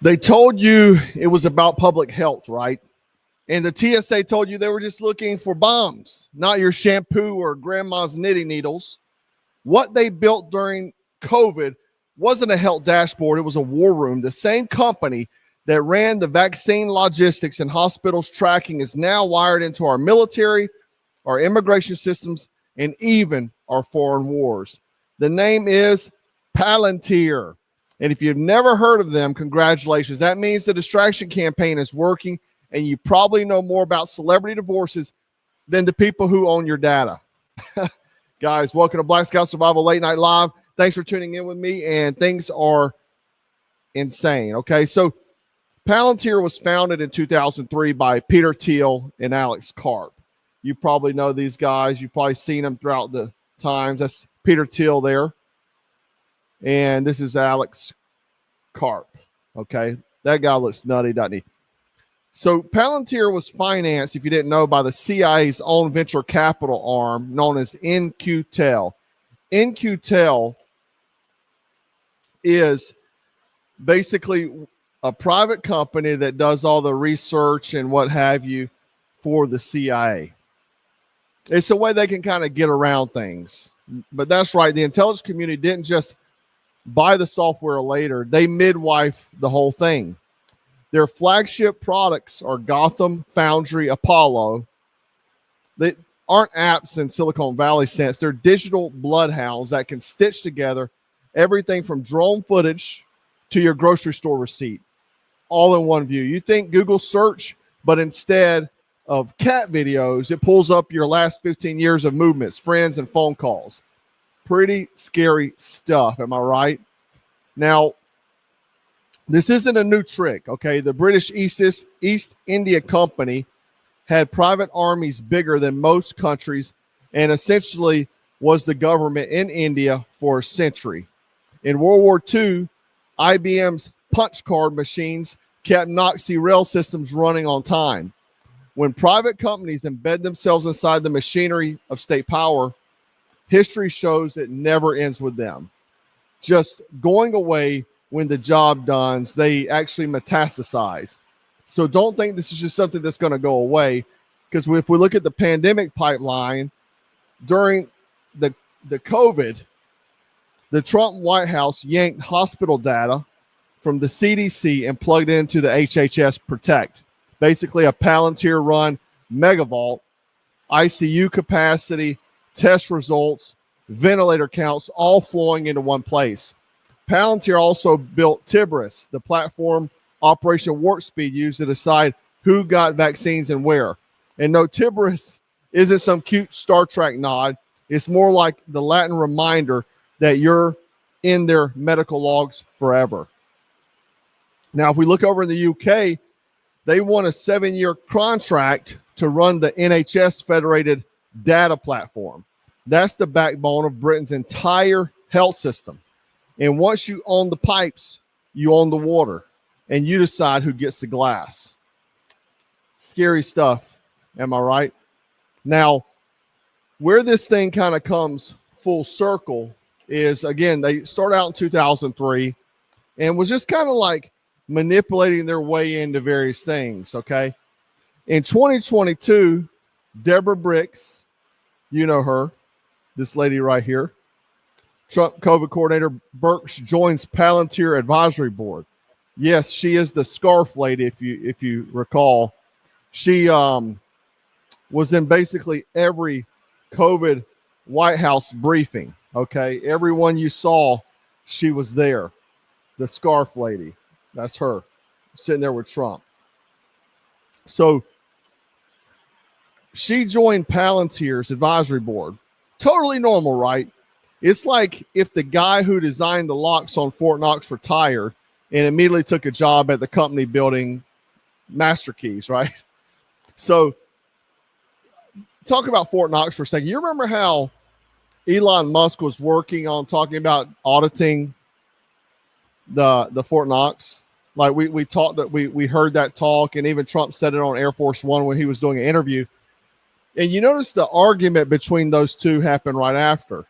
They told you it was about public health, right? And the TSA told you they were just looking for bombs, not your shampoo or grandma's knitting needles. What they built during COVID wasn't a health dashboard. It was a war room. The same company that ran the vaccine logistics and hospitals tracking is now wired into our military, our immigration systems, and even our foreign wars. The name is Palantir. And if you've never heard of them, congratulations. That means the distraction campaign is working, and you probably know more about celebrity divorces than the people who own your data. Guys, welcome to Black Scout Survival Late Night Live. Thanks for tuning in with me, and things are insane, okay? So Palantir was founded in 2003 by Peter Thiel and Alex Karp. You probably know these guys. You've probably seen them throughout the times. That's Peter Thiel there. And this is Alex Karp, okay? That guy looks nutty, doesn't he? So Palantir was financed, if you didn't know, by the CIA's own venture capital arm known as In-Q-Tel. In-Q-Tel is basically a private company that does all the research and what have you for the CIA. It's a way they can kind of get around things. But that's right. The intelligence community didn't just buy the software later. They midwife the whole thing. Their flagship products are Gotham, Foundry, Apollo. They aren't apps in Silicon Valley sense. They're digital bloodhounds that can stitch together everything from drone footage to your grocery store receipt, all in one view. You think Google search, but instead of cat videos, it pulls up your last 15 years of movements, friends, and phone calls. Pretty scary stuff, am I right? Now, this isn't a new trick, okay? The British East India Company had private armies bigger than most countries and essentially was the government in India for a century. In World War II, IBM's punch card machines kept Nazi rail systems running on time. When private companies embed themselves inside the machinery of state power, history shows it never ends with them. Just going away when the job done, they actually metastasize. So don't think this is just something that's going to go away, because if we look at the pandemic pipeline, during the COVID, the Trump White House yanked hospital data from the CDC and plugged it into the HHS Protect, basically a Palantir-run megavault, ICU capacity, test results, ventilator counts, all flowing into one place. Palantir also built Tiberius, the platform Operation Warp Speed used to decide who got vaccines and where. And no, Tiberius isn't some cute Star Trek nod. It's more like the Latin reminder that you're in their medical logs forever. Now, if we look over in the UK, they won a 7-year contract to run the NHS Federated data platform. That's the backbone of Britain's entire health system. And once you own the pipes, you own the water, and you decide who gets the glass. Scary stuff, am I right? Now, where this thing kind of comes full circle is, again, they start out in 2003 and was just kind of like manipulating their way into various things, okay? In 2022, Deborah Bricks, you know her, this lady right here, Trump COVID coordinator Birx joins Palantir advisory board. Yes, she is the scarf lady, if you recall. She was in basically every COVID White House briefing, okay? Everyone you saw, she was there. The scarf lady, that's her, sitting there with Trump. So she joined Palantir's advisory board. Totally normal, right? It's like if the guy who designed the locks on Fort Knox retired and immediately took a job at the company building master keys, right? So talk about Fort Knox for a second. You remember how Elon Musk was working on talking about auditing the Fort Knox? Like we talked that we heard that talk, and even Trump said it on Air Force One when he was doing an interview. And you notice the argument between those two happened right after.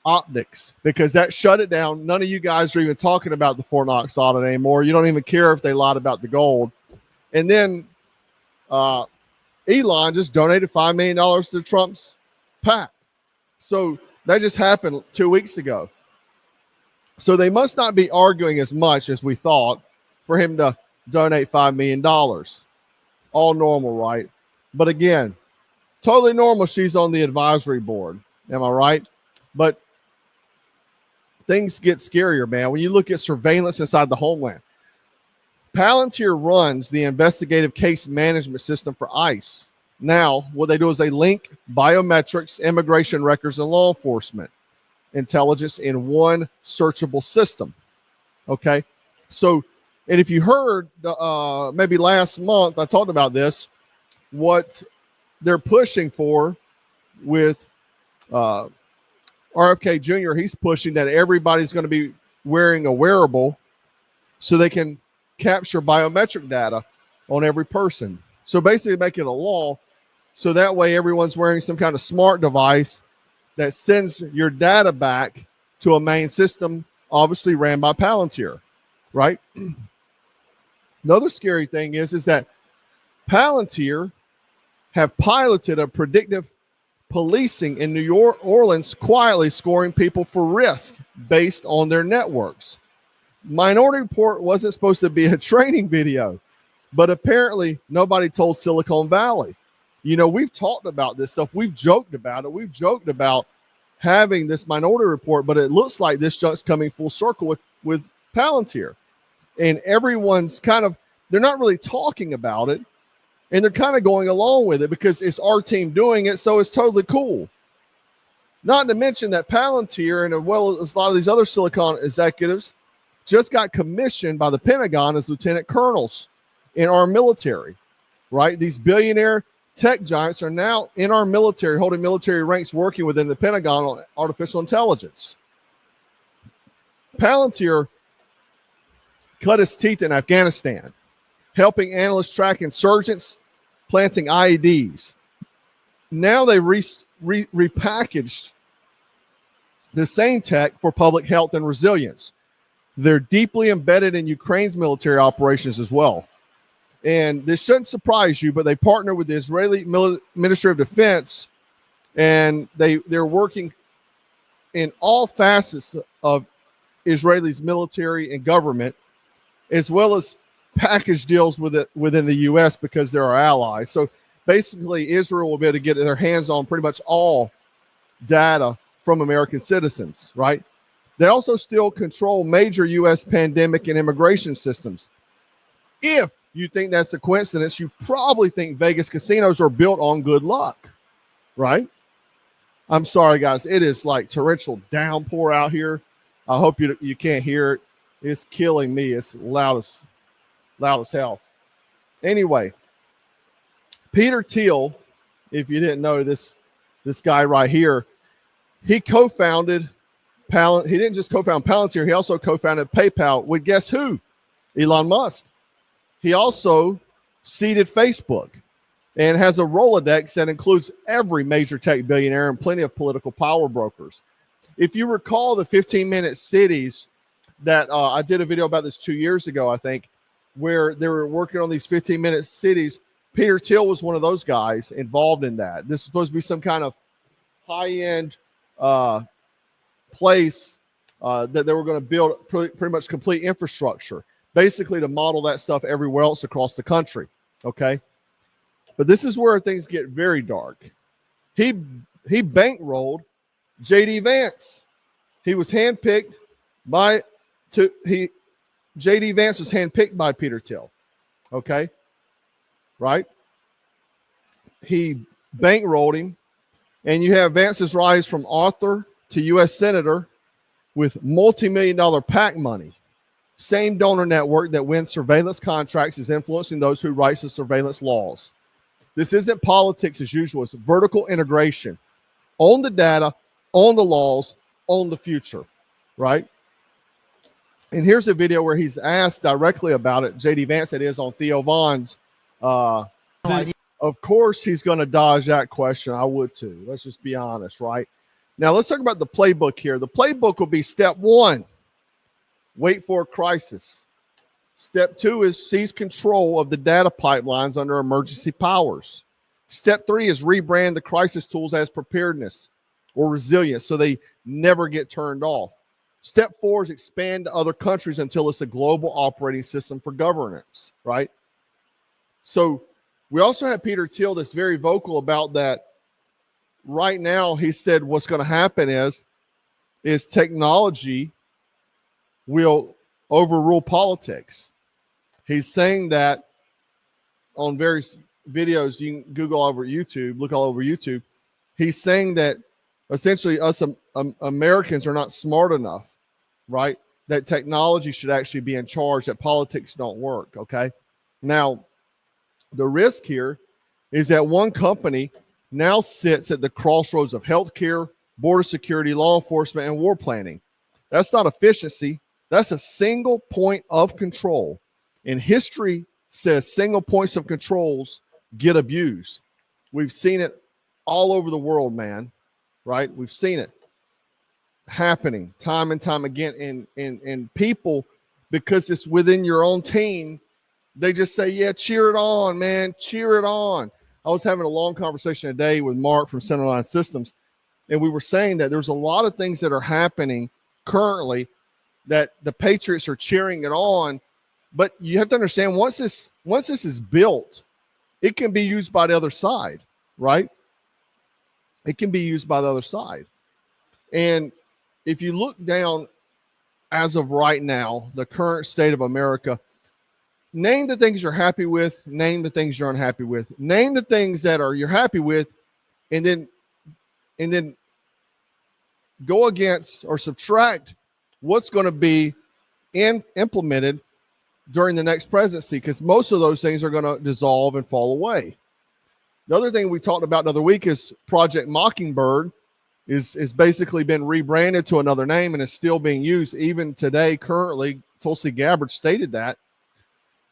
optics, because that shut it down. None of you guys are even talking about the Fort Knox audit anymore. You don't even care if they lied about the gold. And then Elon just donated $5 million to Trump's PAC. So that just happened 2 weeks ago. So they must not be arguing as much as we thought for him to donate $5 million. All normal, right? But again, totally normal. She's on the advisory board. Am I right? But things get scarier, man. When you look at surveillance inside the homeland, Palantir runs the investigative case management system for ICE. Now, what they do is they link biometrics, immigration records, and law enforcement intelligence in one searchable system. Okay? So, and if you heard, maybe last month, I talked about this, what they're pushing for with RFK Jr., he's pushing that everybody's going to be wearing a wearable so they can capture biometric data on every person. So basically make it a law so that way everyone's wearing some kind of smart device that sends your data back to a main system, obviously ran by Palantir, right? Another scary thing is that Palantir have piloted a predictive policing in New Orleans, quietly scoring people for risk based on their networks. Minority Report wasn't supposed to be a training video, but apparently nobody told Silicon Valley. You know, we've talked about this stuff. We've joked about it. We've joked about having this Minority Report, but it looks like this just coming full circle with Palantir. And everyone's kind of, they're not really talking about it. And they're kind of going along with it because it's our team doing it, so it's totally cool. Not to mention that Palantir, and as well as a lot of these other Silicon executives, just got commissioned by the Pentagon as lieutenant colonels in our military, right? These billionaire tech giants are now in our military, holding military ranks, working within the Pentagon on artificial intelligence. Palantir cut his teeth in Afghanistan, helping analysts track insurgents, planting IEDs. Now they repackaged the same tech for public health and resilience. They're deeply embedded in Ukraine's military operations as well. And this shouldn't surprise you, but they partner with the Israeli Ministry of Defense, and they're working in all facets of Israelis' military and government, as well as package deals with it within the U.S. because they're our allies. So basically, Israel will be able to get their hands on pretty much all data from American citizens, right? They also still control major U.S. pandemic and immigration systems. If you think that's a coincidence, you probably think Vegas casinos are built on good luck, right? I'm sorry, guys. It is like torrential downpour out here. I hope you can't hear it. It's killing me. It's loud as hell. Anyway, Peter Thiel, if you didn't know this guy right here, he co-founded Palantir. He didn't just co-found Palantir, he also co-founded PayPal with guess who? Elon Musk. He also seeded Facebook and has a Rolodex that includes every major tech billionaire and plenty of political power brokers. If you recall the 15-minute cities that I did a video about this 2 years ago, I think, where they were working on these 15-minute cities, Peter Thiel was one of those guys involved in that. This is supposed to be some kind of high-end place that they were going to build pretty much complete infrastructure, basically to model that stuff everywhere else across the country, okay? But this is where things get very dark. He bankrolled J.D. Vance. He was handpicked J.D. Vance was handpicked by Peter Thiel, okay? Right? He bankrolled him, and you have Vance's rise from author to U.S. Senator with multi-million-dollar PAC money. Same donor network that wins surveillance contracts is influencing those who write the surveillance laws. This isn't politics as usual. It's vertical integration. Own the data, own the laws, own the future, right? And here's a video where he's asked directly about it. J.D. Vance, it is, on Theo Von's. Of course, he's going to dodge that question. I would too. Let's just be honest, right? Now let's talk about the playbook here. The playbook will be step 1, wait for a crisis. Step 2 is seize control of the data pipelines under emergency powers. Step 3 is rebrand the crisis tools as preparedness or resilience so they never get turned off. Step 4 is expand to other countries until it's a global operating system for governance, right? So we also have Peter Thiel that's very vocal about that. Right now, he said what's going to happen is technology will overrule politics. He's saying that on various videos. You can Google over YouTube, look all over YouTube. He's saying that essentially us Americans are not smart enough, right? That technology should actually be in charge, that politics don't work, okay? Now, the risk here is that one company now sits at the crossroads of healthcare, border security, law enforcement, and war planning. That's not efficiency. That's a single point of control. And history says single points of controls get abused. We've seen it all over the world, man, right? We've seen it happening time and time again. And people, because it's within your own team, they just say, yeah, cheer it on, man, cheer it on. I was having a long conversation today with Mark from Centerline Systems, and we were saying that there's a lot of things that are happening currently that the Patriots are cheering it on. But you have to understand, once this is built, it can be used by the other side, right? It can be used by the other side. And if you look down as of right now, the current state of America, name the things you're happy with, name the things you're unhappy with. Name the things that you're happy with, and then go against or subtract what's going to be implemented during the next presidency, because most of those things are going to dissolve and fall away. The other thing we talked about the other week is Project Mockingbird is basically been rebranded to another name and is still being used even today. Currently, Tulsi Gabbard stated that.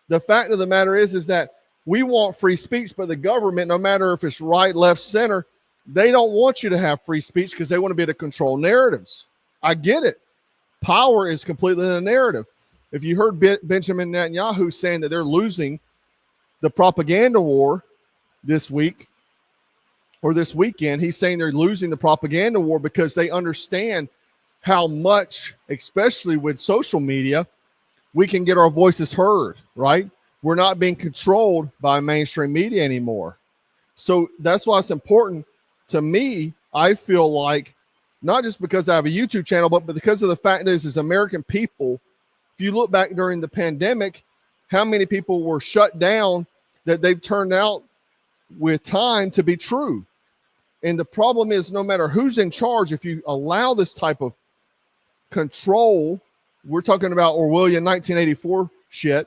The fact of the matter is that we want free speech, but the government, no matter if it's right, left, center, they don't want you to have free speech because they want to be able to control narratives. I get it. Power is completely in the narrative. If you heard Benjamin Netanyahu saying that they're losing the propaganda war this week or this weekend, he's saying they're losing the propaganda war because they understand how much, especially with social media, we can get our voices heard, right? We're not being controlled by mainstream media anymore. So that's why it's important to me. I feel like, not just because I have a YouTube channel, but because of the fact is, as American people, if you look back during the pandemic, how many people were shut down that they've turned out with time to be true. And the problem is, no matter who's in charge, if you allow this type of control, we're talking about Orwellian 1984 shit,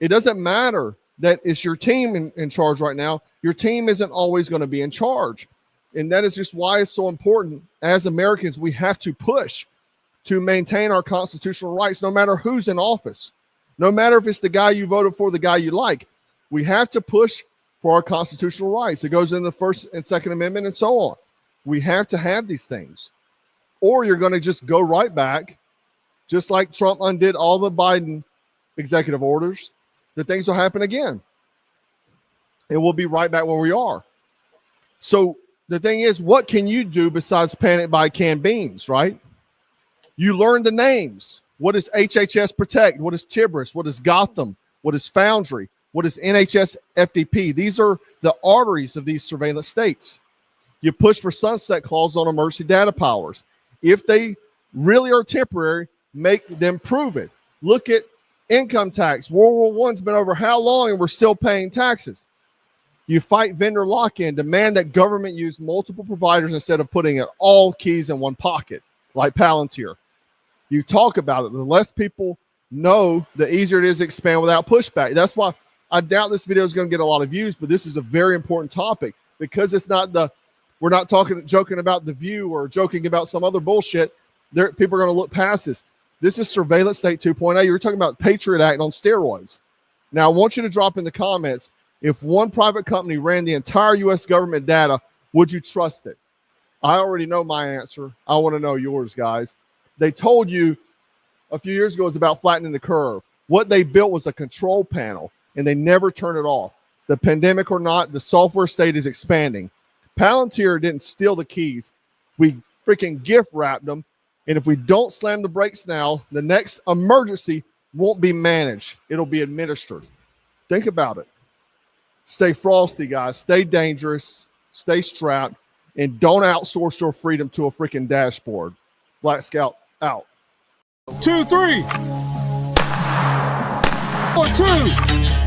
it doesn't matter that it's your team in charge right now. Your team isn't always going to be in charge. And that is just why it's so important. As Americans, we have to push to maintain our constitutional rights, no matter who's in office, no matter if it's the guy you voted for, the guy you like. We have to push for our constitutional rights. It goes in the First and Second Amendment and so on. We have to have these things, or you're going to just go right back, just like Trump undid all the Biden executive orders, that things will happen again. And we'll be right back where we are. So the thing is, what can you do besides panic buy canned beans, right? You learn the names. What is HHS Protect? What is Tiberius? What is Gotham? What is Foundry? What is NHS FDP? These are the arteries of these surveillance states. You push for sunset clause on emergency data powers. If they really are temporary, make them prove it. Look at income tax. World War I's been over how long and we're still paying taxes? You fight vendor lock-in, demand that government use multiple providers instead of putting it all keys in one pocket, like Palantir. You talk about it. The less people know, the easier it is to expand without pushback. That's why I doubt this video is going to get a lot of views, but this is a very important topic because it's not we're not joking about The View or joking about some other bullshit. People are going to look past this. This is surveillance state 2.0. You're talking about Patriot Act on steroids. Now, I want you to drop in the comments, if one private company ran the entire U.S. government data, would you trust it? I already know my answer. I want to know yours, guys. They told you a few years ago it's about flattening the curve. What they built was a control panel, and they never turn it off. The pandemic or not, the software state is expanding. Palantir didn't steal the keys. We freaking gift wrapped them. And if we don't slam the brakes now, the next emergency won't be managed. It'll be administered. Think about it. Stay frosty, guys. Stay dangerous. Stay strapped. And don't outsource your freedom to a freaking dashboard. Black Scout out. 2, 3. 4, 2.